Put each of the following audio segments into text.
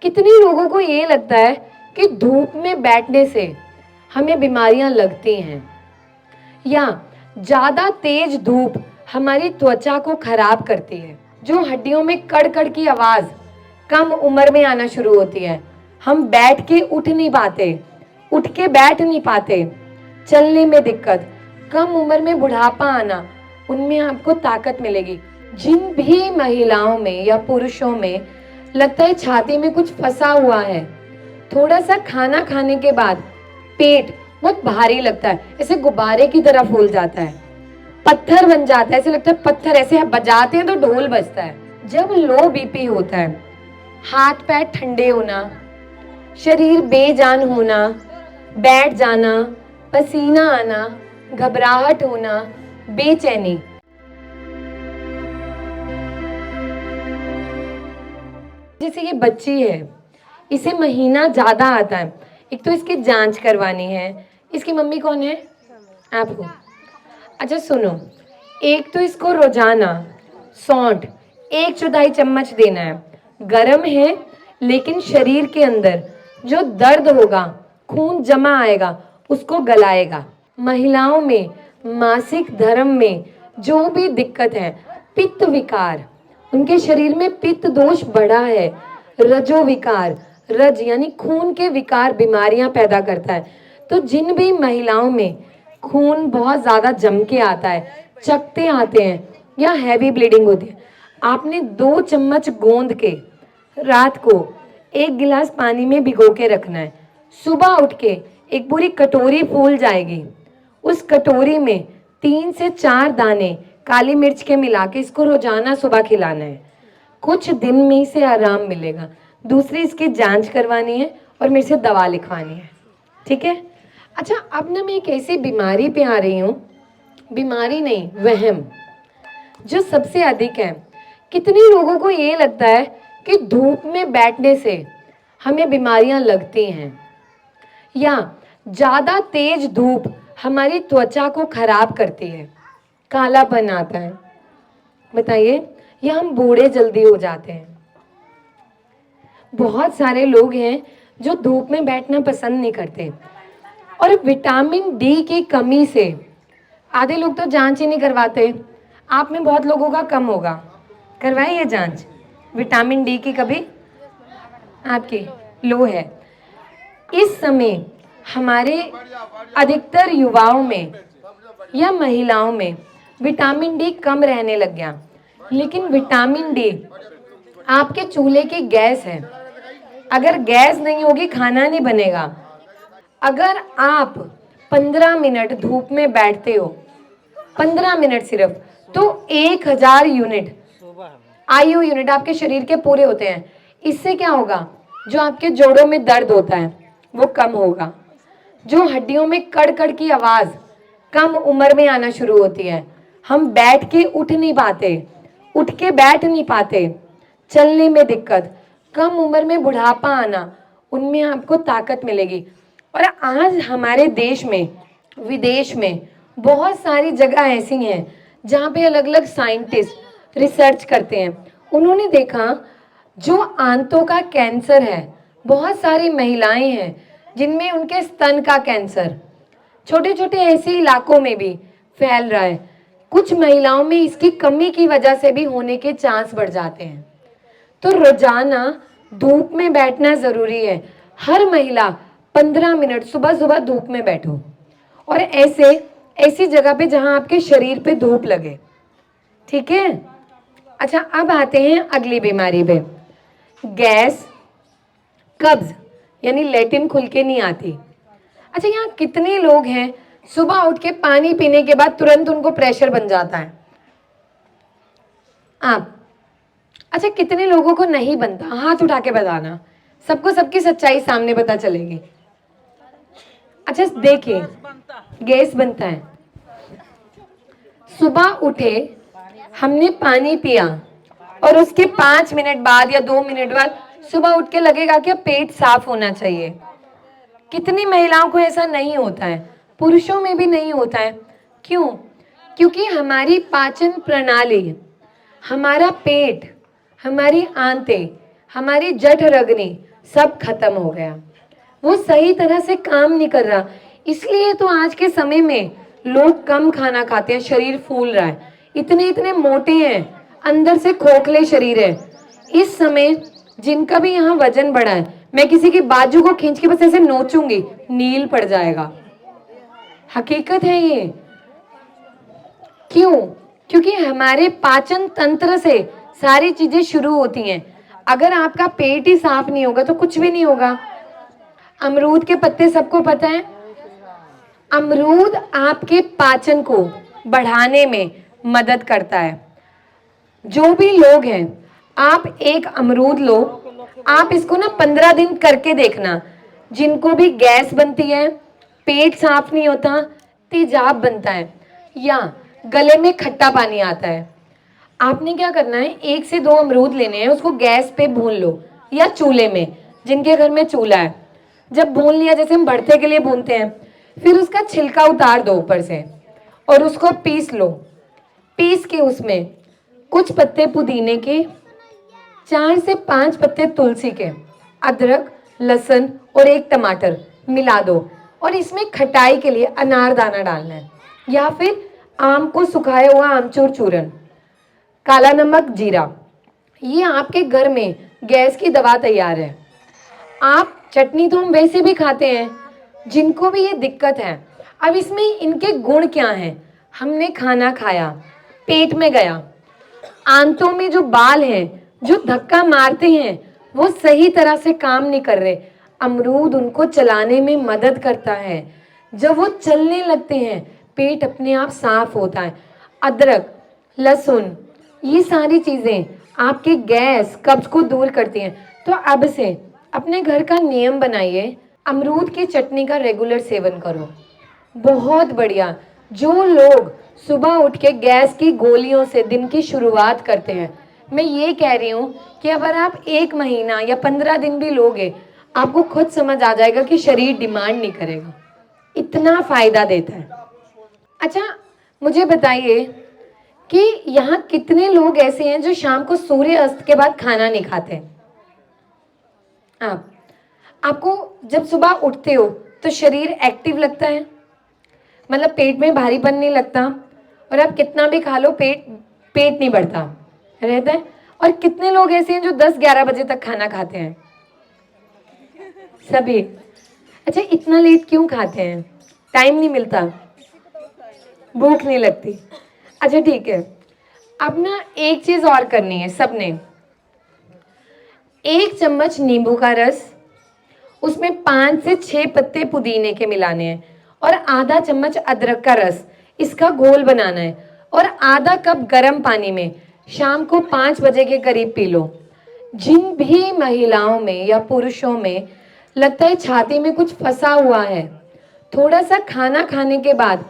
कितने लोगों को ये लगता है कि धूप में बैठने से हमें बीमारियां लगती हैं, या ज्यादा तेज धूप हमारी त्वचा को खराब करती है। जो हड्डियों में कड़ की आवाज कम उम्र में आना शुरू होती है, हम बैठ के उठ नहीं पाते, उठ के बैठ नहीं पाते, चलने में दिक्कत, कम उम्र में बुढ़ापा आना, उनमें आपको ताकत मिलेगी। जिन भी महिलाओं में या पुरुषों में लगता है छाती में कुछ फंसा हुआ है, थोड़ा सा खाना खाने के बाद पेट बहुत भारी लगता है, ऐसे गुब्बारे की तरह फूल जाता है, पत्थर बन जाता है, ऐसे लगता है पत्थर, ऐसे बजाते हैं तो ढोल बजता है। जब लो बीपी होता है, हाथ पैर ठंडे होना, शरीर बेजान होना, बैठ जाना, पसीना आना, घबराहट होना, बेचैनी, जैसे ये बच्ची है, इसे महीना ज्यादा आता है, एक तो इसकी जांच करवानी है। इसकी मम्मी कौन है? आपको। अच्छा सुनो, एक तो इसको रोजाना सौंठ 1/4 चम्मच देना है। गर्म है लेकिन शरीर के अंदर जो दर्द होगा, खून जमा आएगा, उसको गलाएगा। महिलाओं में मासिक धर्म में जो भी दिक्कत है, पित्त विकार, उनके शरीर में पित्त दोष बढ़ा है, रजो विकार, रज यानी खून के विकार बीमारियां पैदा करता है। तो जिन भी महिलाओं में खून बहुत ज्यादा जम के आता है, चकते आते हैं या हैवी ब्लीडिंग होती है, आपने 2 चम्मच गोंद के रात को 1 गिलास पानी में भिगो के रखना है। सुबह उठ के एक पूरी कटोरी फूल जाएगी, उस कटोरी में 3 से 4 दाने काली मिर्च के मिला के इसको रोजाना सुबह खिलाना है। कुछ दिन में इसे आराम मिलेगा। दूसरी इसकी जांच करवानी है और मेरे से दवा लिखवानी है, ठीक है? अच्छा, अब ना मैं एक ऐसी बीमारी पे आ रही हूँ, बीमारी नहीं, वहम जो सबसे अधिक है। कितने लोगों को ये लगता है कि धूप में बैठने से हमें बीमारियां लगती हैं, या ज्यादा तेज धूप हमारी त्वचा को खराब करती है, कालापन आता है, बताइए, या हम बूढ़े जल्दी हो जाते हैं। बहुत सारे लोग हैं जो धूप में बैठना पसंद नहीं करते, और विटामिन डी की कमी से आधे लोग तो जांच ही नहीं करवाते। आप में बहुत लोगों का कम होगा, करवाइए ये जांच, विटामिन डी की कभी आपकी लो है। इस समय हमारे अधिकतर युवाओं में या महिलाओं में विटामिन डी कम रहने लग गया। लेकिन विटामिन डी आपके चूल्हे की गैस है, अगर गैस नहीं होगी खाना नहीं बनेगा। अगर आप 15 मिनट धूप में बैठते हो, 15 मिनट सिर्फ, तो 1000 यूनिट आयु यूनिट आपके शरीर के पूरे होते हैं। इससे क्या होगा? जो आपके जोड़ों में दर्द होता है वो कम होगा, जो हड्डियों में कड़ की आवाज कम उम्र में आना शुरू होती है, हम बैठ के उठ नहीं पाते, उठ के बैठ नहीं पाते, चलने में दिक्कत, कम उम्र में बुढ़ापा आना, उनमें आपको ताकत मिलेगी। और आज हमारे देश में, विदेश में बहुत सारी जगह ऐसी हैं जहाँ पे अलग अलग साइंटिस्ट रिसर्च करते हैं। उन्होंने देखा जो आंतों का कैंसर है, बहुत सारी महिलाएं हैं जिनमें उनके स्तन का कैंसर छोटे छोटे ऐसे इलाकों में भी फैल रहा है। कुछ महिलाओं में इसकी कमी की वजह से भी होने के चांस बढ़ जाते हैं। तो रोजाना धूप में बैठना जरूरी है। हर महिला 15 मिनट सुबह सुबह धूप में बैठो, और ऐसी जगह पे जहां आपके शरीर पे धूप लगे, ठीक है? अच्छा, अब आते हैं अगली बीमारी पे, गैस, कब्ज, यानी लैट्रिन खुल के नहीं आती। अच्छा, यहाँ कितने लोग हैं सुबह उठ के पानी पीने के बाद तुरंत उनको प्रेशर बन जाता है? आप अच्छा, कितने लोगों को नहीं बनता? हाथ उठा के बताना, सबको सबकी सच्चाई सामने पता चलेगी। अच्छा देखिए, गैस बनता है, सुबह उठे, हमने पानी पिया और उसके 5 मिनट बाद या 2 मिनट बाद सुबह उठ के लगेगा कि पेट साफ होना चाहिए। कितनी महिलाओं को ऐसा नहीं होता है, पुरुषों में भी नहीं होता है। क्यों? क्योंकि हमारी पाचन प्रणाली, हमारा पेट, हमारी आंतें, हमारी जठर अग्नि सब खत्म हो गया। वो सही तरह से काम नहीं कर रहा। इसलिए तो आज के समय में लोग कम खाना खाते हैं, शरीर फूल रहा है, इतने इतने मोटे हैं, अंदर से खोखले शरीर है। इस समय जिनका भी यहाँ वजन बढ़ा है, मैं किसी की बाजू को खींच के बस ऐसे नोचूंगी, नील पड़ जाएगा। हकीकत है ये। क्यों? क्योंकि हमारे पाचन तंत्र से सारी चीजें शुरू होती हैं। अगर आपका पेट ही साफ नहीं होगा तो कुछ भी नहीं होगा। अमरूद के पत्ते सबको पता है। अमरूद आपके पाचन को बढ़ाने में मदद करता है। जो भी लोग हैं, आप एक अमरूद लो, आप इसको ना 15 दिन करके देखना। जिनको भी गैस बनती है, पेट साफ नहीं होता, तेजाब बनता है या गले में खट्टा पानी आता है, आपने क्या करना है, 1 से 2 अमरूद लेने हैं, उसको गैस पे भून लो या चूल्हे में, जिनके घर में चूल्हा है। जब भून लिया, जैसे हम भरते के लिए भूनते हैं, फिर उसका छिलका उतार दो ऊपर से और उसको पीस लो। पीस के उसमें कुछ पत्ते पुदीने के, 4 से 5 पत्ते तुलसी के, अदरक, लहसुन और 1 टमाटर मिला दो और इसमें खटाई के लिए अनारदाना डालना है या फिर आम को सुखाया हुआ आमचूर चूरन, काला नमक, जीरा। ये आपके घर में गैस की दवा तैयार है। आप चटनी तो हम वैसे भी खाते हैं, जिनको भी ये दिक्कत है। अब इसमें इनके गुण क्या हैं? हमने खाना खाया, पेट में गया, आंतों में जो बाल हैं जो धक्का मारते हैं वो सही तरह से काम नहीं कर रहे। अमरूद उनको चलाने में मदद करता है। जब वो चलने लगते हैं, पेट अपने आप साफ होता है। अदरक, लहसुन, ये सारी चीजें आपके गैस, कब्ज को दूर करती हैं। तो अब से अपने घर का नियम बनाइए, अमरूद की चटनी का रेगुलर सेवन करो। बहुत बढ़िया। जो लोग सुबह उठ के गैस की गोलियों से दिन की शुरुआत करते हैं, मैं ये कह रही हूँ कि अगर आप 1 महीना या 15 दिन भी लोगे, आपको खुद समझ आ जाएगा कि शरीर डिमांड नहीं करेगा, इतना फायदा देता है। अच्छा, मुझे बताइए कि यहाँ कितने लोग ऐसे हैं जो शाम को सूर्य अस्त के बाद खाना नहीं खाते? आपको जब सुबह उठते हो तो शरीर एक्टिव लगता है, मतलब पेट में भारीपन नहीं लगता, और आप कितना भी खा लो पेट नहीं बढ़ता रहता है। और कितने लोग ऐसे हैं जो 10-11 बजे तक खाना खाते हैं? सभी। अच्छा, इतना लेट क्यों खाते हैं? टाइम नहीं मिलता, भूख नहीं लगती। अच्छा ठीक है, अब ना एक चीज और करनी है सबने। 1 चम्मच नींबू का रस, उसमें 5 से 6 पत्ते पुदीने के मिलाने हैं और आधा चम्मच अदरक का रस, इसका घोल बनाना है और आधा कप गर्म पानी में शाम को 5 बजे के करीब पी लो। जिन भी महिलाओं में या पुरुषों में लगता है छाती में कुछ फंसा हुआ है, थोड़ा सा खाना खाने के बाद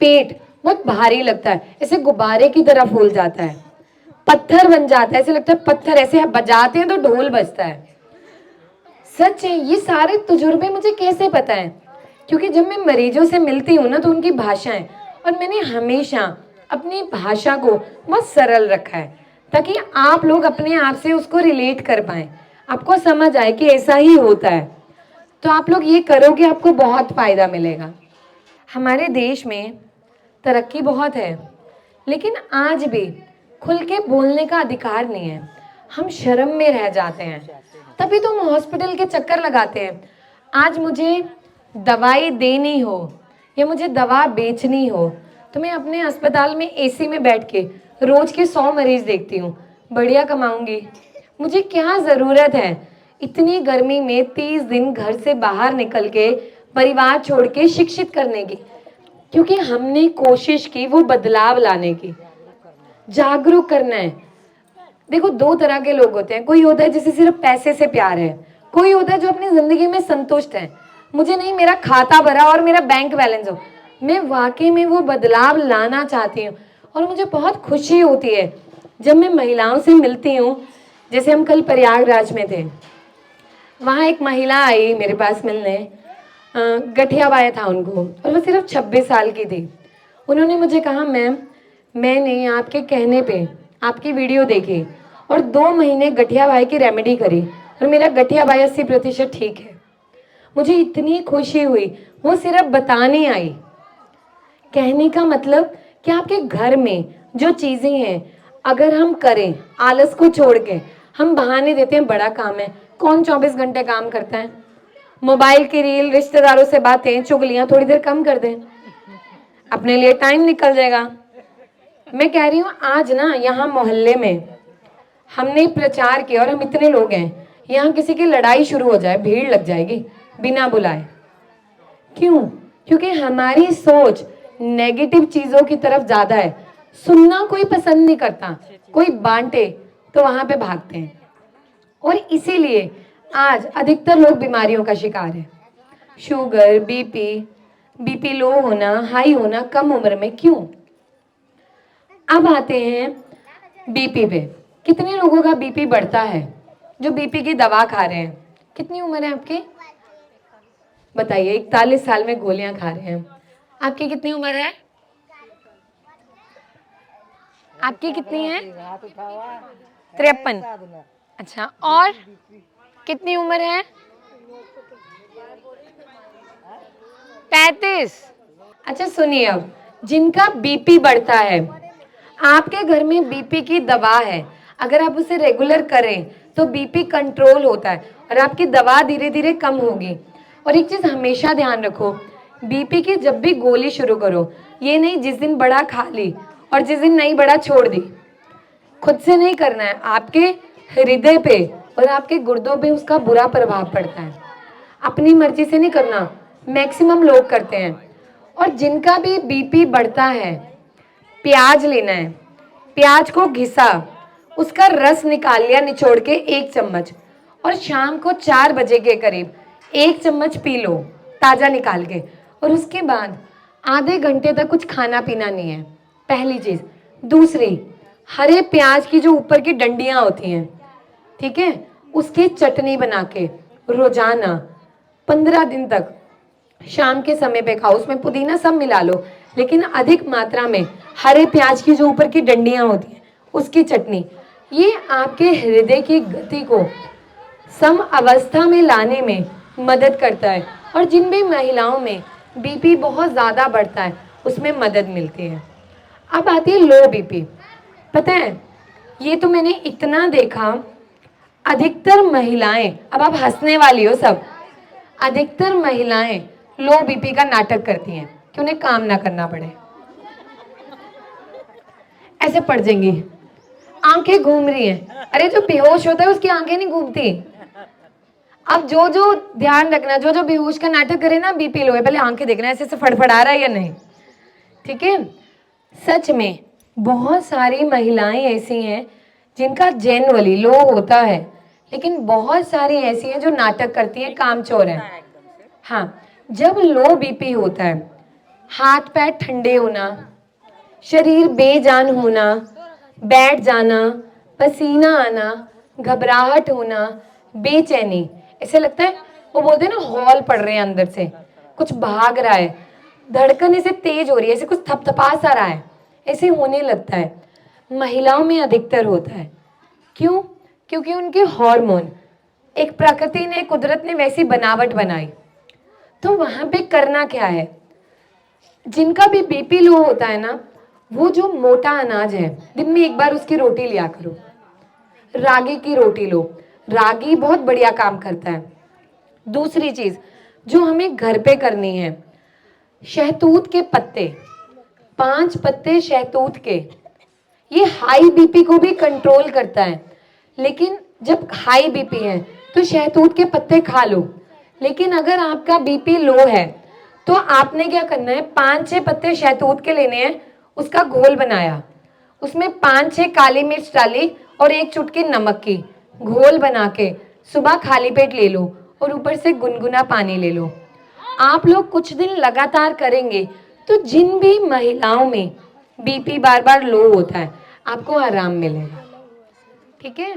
पेट बहुत भारी लगता है, ऐसे गुब्बारे की तरह फूल जाता है, पत्थर बन जाता है, ऐसे लगता है पत्थर, ऐसे बजाते हैं तो ढोल बजता है। सच है, ये सारे तजुर्बे मुझे कैसे पता है? क्योंकि जब मैं मरीजों से मिलती हूँ ना, तो उनकी भाषाएं, और मैंने हमेशा अपनी भाषा को बहुत सरल रखा है ताकि आप लोग अपने आप से उसको रिलेट कर पाएं, आपको समझ आए कि ऐसा ही होता है। तो आप लोग ये करोगे, आपको बहुत फायदा मिलेगा। हमारे देश में तरक्की बहुत है, लेकिन आज भी खुल के बोलने का अधिकार नहीं है। हम शर्म में रह जाते हैं, तभी तो हम हॉस्पिटल के चक्कर लगाते हैं। आज मुझे दवाई देनी हो या मुझे दवा बेचनी हो तो मैं अपने अस्पताल में एसी में बैठ के रोज के 100 मरीज देखती हूँ, बढ़िया कमाऊंगी। मुझे क्या ज़रूरत है इतनी गर्मी में 30 दिन घर से बाहर निकल के परिवार छोड़ के शिक्षित करने की? क्योंकि हमने कोशिश की वो बदलाव लाने की, जागरूक करना है। देखो, 2 तरह के लोग होते हैं। कोई होता है जिसे सिर्फ पैसे से प्यार है, कोई होता है जो अपनी जिंदगी में संतुष्ट है। मुझे नहीं मेरा खाता भरा और मेरा बैंक बैलेंस हो, मैं वाकई में वो बदलाव लाना चाहती हूँ। और मुझे बहुत खुशी होती है जब मैं महिलाओं से मिलती हूँ। जैसे हम कल प्रयागराज में थे, वहाँ एक महिला आई मेरे पास मिलने, गठिया पाया था उनको और वो सिर्फ 26 साल की थी। उन्होंने मुझे कहा, मैम मैंने आपके कहने पे आपकी वीडियो देखी और 2 महीने गठिया भाई की रेमेडी करी और मेरा गठिया भाई 80% ठीक है। मुझे इतनी खुशी हुई, वो सिर्फ बताने आई। कहने का मतलब कि आपके घर में जो चीज़ें हैं अगर हम करें, आलस को छोड़ के, हम बहाने देते हैं बड़ा काम है, कौन 24 घंटे काम करता है? मोबाइल की रील, रिश्तेदारों से बातें, चुगलियां थोड़ी देर कम कर दें, अपने लिए टाइम निकल जाएगा। मैं कह रही हूँ आज ना यहाँ मोहल्ले में हमने प्रचार किया और हम इतने लोग हैं, यहाँ किसी की लड़ाई शुरू हो जाए भीड़ लग जाएगी बिना बुलाए। क्यों? क्योंकि हमारी सोच नेगेटिव चीजों की तरफ ज्यादा है। सुनना कोई पसंद नहीं करता, कोई बांटे तो वहां पे भागते हैं। और इसीलिए आज अधिकतर लोग बीमारियों का शिकार है। शुगर, बीपी लो होना, हाई होना कम उम्र में। क्यों? अब आते हैं बीपी पे। कितने लोगों का बीपी बढ़ता है जो बीपी की दवा खा रहे हैं? कितनी उम्र है आपकी? बताइए। 41 साल में गोलियां खा रहे हैं। आपकी कितनी उम्र है? आपकी कितनी है? 53। अच्छा, और कितनी उम्र है? 35। अच्छा सुनिए, अब जिनका बीपी बढ़ता है, आपके घर में बीपी की दवा है, अगर आप उसे रेगुलर करें तो बीपी कंट्रोल होता है और आपकी दवा धीरे धीरे कम होगी। और एक चीज़ हमेशा ध्यान रखो, बीपी की जब भी गोली शुरू करो, ये नहीं जिस दिन बड़ा खा ली और जिस दिन नहीं बड़ा छोड़ दी। खुद से नहीं करना है, आपके हृदय पे और आपके गुर्दों पे उसका बुरा प्रभाव पड़ता है। अपनी मर्जी से नहीं करना, मैक्सिमम लोग करते हैं। और जिनका भी बीपी बढ़ता है, प्याज लेना है, प्याज को घिसा, उसका रस निकाल लिया निचोड़ के 1 चम्मच, और शाम को 4 बजे के करीब 1 चम्मच पी लो ताज़ा निकाल के। और उसके बाद आधे घंटे तक कुछ खाना पीना नहीं है, पहली चीज़। दूसरी, हरे प्याज की जो ऊपर की डंडियाँ होती हैं, ठीक है, उसकी चटनी बना के रोजाना 15 दिन तक शाम के समय पे खाओ। उसमें पुदीना सब मिला लो, लेकिन अधिक मात्रा में हरे प्याज की जो ऊपर की डंडियाँ होती हैं उसकी चटनी। ये आपके हृदय की गति को सम अवस्था में लाने में मदद करता है। और जिन भी महिलाओं में बीपी बहुत ज़्यादा बढ़ता है उसमें मदद मिलती है। अब आती है लो बीपी। पता है, ये तो मैंने इतना देखा, अधिकतर महिलाएं, अब आप हंसने वाली हो सब, अधिकतर महिलाएं लो बीपी का नाटक करती हैं कि उन्हें काम ना करना पड़े। ऐसे पड़ जाएंगी, आंखें घूम रही हैं। अरे जो बेहोश होता है उसकी आंखें नहीं घूमती। अब जो जो ध्यान रखना, जो जो बेहोश का नाटक करे ना, बीपी लो है, पहले आंखें देखना ऐसे से फड़फड़ा रहा है या नहीं, ठीक है। सच में बहुत सारी महिलाएं ऐसी हैं जिनका जेनुअली लो होता है, लेकिन बहुत सारी ऐसी हैं जो नाटक करती हैं, कामचोर हैं। हाँ, जब लो बीपी होता है, हाथ पैर ठंडे होना, शरीर बेजान होना, बैठ जाना, पसीना आना, घबराहट होना, बेचैनी, ऐसे लगता है, वो बोलते हैं ना हॉल पड़ रहे हैं अंदर से, कुछ भाग रहा है, धड़कन ऐसे तेज हो रही है, ऐसे कुछ थपथपा सा रहा है, ऐसे होने लगता है। महिलाओं में अधिकतर होता है। क्यों? क्योंकि उनके हार्मोन, एक प्रकृति ने, कुदरत ने वैसी बनावट बनाई। तो वहां पे करना क्या है, जिनका भी बीपी लो होता है ना, वो जो मोटा अनाज है, दिन में एक बार उसकी रोटी लिया करो। रागी की रोटी लो, रागी बहुत बढ़िया काम करता है। दूसरी चीज जो हमें घर पे करनी है, शहतूत के पत्ते, 5 पत्ते शहतूत के, ये हाई बीपी को भी कंट्रोल करता है। लेकिन जब हाई बीपी है तो शहतूत के पत्ते खा लो, लेकिन अगर आपका बीपी लो है तो आपने क्या करना है, 5-6 पत्ते शहतूत के लेने हैं, उसका घोल बनाया, उसमें 5-6 काली मिर्च डाली और 1 चुटकी नमक की, घोल बना के सुबह खाली पेट ले लो और ऊपर से गुनगुना पानी ले लो। आप लोग कुछ दिन लगातार करेंगे तो जिन भी महिलाओं में बीपी बार बार लो होता है, आपको आराम मिलेगा, ठीक है।